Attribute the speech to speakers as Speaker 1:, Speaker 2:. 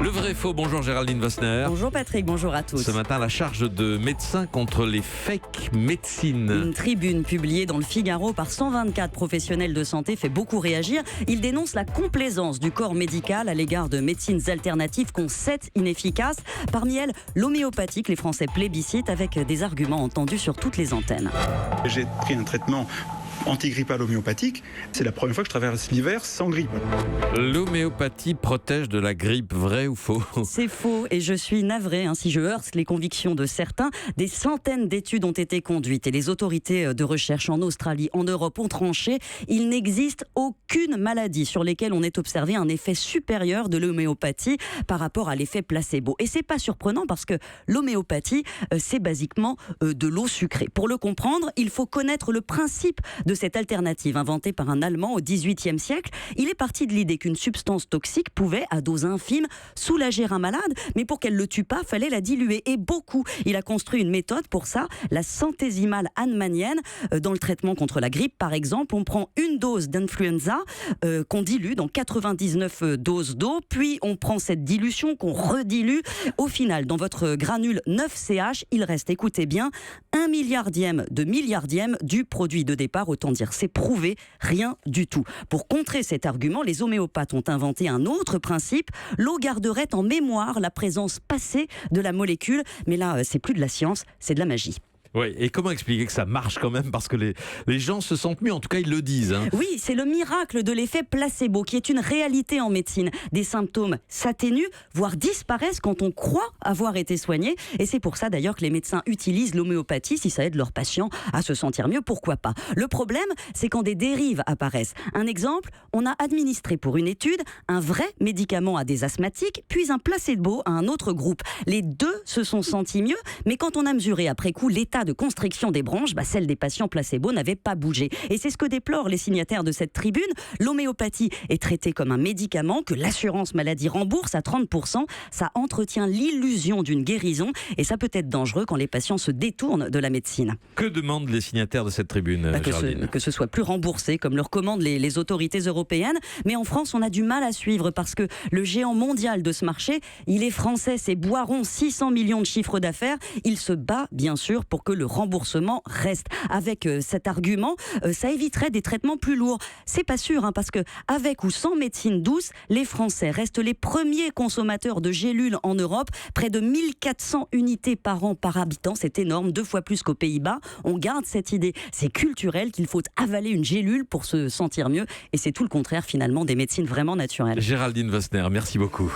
Speaker 1: Le vrai faux, bonjour Géraldine Wassner.
Speaker 2: Bonjour Patrick, bonjour à tous.
Speaker 1: Ce matin, la charge de médecins contre les fake médecines.
Speaker 2: Une tribune publiée dans le Figaro par 124 professionnels de santé fait beaucoup réagir. Ils dénoncent la complaisance du corps médical à l'égard de médecines alternatives qu'on sait inefficaces. Parmi elles, l'homéopathie que les Français plébiscitent avec des arguments entendus sur toutes les antennes.
Speaker 3: J'ai pris un traitement antigrippal homéopathique. C'est la première fois que je traverse l'hiver sans grippe.
Speaker 1: L'homéopathie protège de la grippe, vrai ou faux?
Speaker 2: C'est faux et je suis navrée si je heurte les convictions de certains. Des centaines d'études ont été conduites et les autorités de recherche en Australie, en Europe ont tranché. Il n'existe aucune maladie sur lesquelles on ait observé un effet supérieur de l'homéopathie par rapport à l'effet placebo. Et c'est pas surprenant parce que l'homéopathie, c'est basiquement de l'eau sucrée. Pour le comprendre, il faut connaître le principe de cette alternative inventée par un Allemand au XVIIIe siècle. Il est parti de l'idée qu'une substance toxique pouvait, à dose infime, soulager un malade, mais pour qu'elle ne le tue pas, fallait la diluer, et beaucoup. Il a construit une méthode pour ça, la centésimale hahnemannienne. Dans le traitement contre la grippe, par exemple, on prend une dose d'influenza qu'on dilue dans 99 doses d'eau, puis on prend cette dilution qu'on redilue. Au final, dans votre granule 9CH, il reste, écoutez bien, 1/1000 de milliardième du produit de départ. Autant dire, c'est prouvé, rien du tout. Pour contrer cet argument, les homéopathes ont inventé un autre principe. L'eau garderait en mémoire la présence passée de la molécule. Mais là, c'est plus de la science, c'est de la magie.
Speaker 1: Oui, et comment expliquer que ça marche quand même? Parce que les gens se sentent mieux, en tout cas ils le disent.
Speaker 2: Oui, c'est le miracle de l'effet placebo qui est une réalité en médecine. Des symptômes s'atténuent, voire disparaissent quand on croit avoir été soigné. Et c'est pour ça d'ailleurs que les médecins utilisent l'homéopathie si ça aide leurs patients à se sentir mieux, pourquoi pas. Le problème, c'est quand des dérives apparaissent. Un exemple, on a administré pour une étude un vrai médicament à des asthmatiques, puis un placebo à un autre groupe. Les deux se sont sentis mieux, mais quand on a mesuré après coup l'état de constriction des bronches, celle des patients placebo n'avait pas bougé. Et c'est ce que déplorent les signataires de cette tribune. L'homéopathie est traitée comme un médicament que l'assurance maladie rembourse à 30%. Ça entretient l'illusion d'une guérison et ça peut être dangereux quand les patients se détournent de la médecine.
Speaker 1: Que demandent les signataires de cette tribune, Géraldine?
Speaker 2: Que ce soit plus remboursé, comme le recommandent les autorités européennes. Mais en France, on a du mal à suivre parce que le géant mondial de ce marché, il est français, c'est Boiron, 600 millions de chiffre d'affaires. Il se bat, bien sûr, pour que le remboursement reste. Avec cet argument, ça éviterait des traitements plus lourds. C'est pas sûr, parce que avec ou sans médecine douce, les Français restent les premiers consommateurs de gélules en Europe. Près de 1400 unités par an par habitant, c'est énorme, 2 fois plus qu'aux Pays-Bas. On garde cette idée, c'est culturel qu'il faut avaler une gélule pour se sentir mieux. Et c'est tout le contraire finalement des médecines vraiment naturelles.
Speaker 1: Géraldine Wassner, merci beaucoup.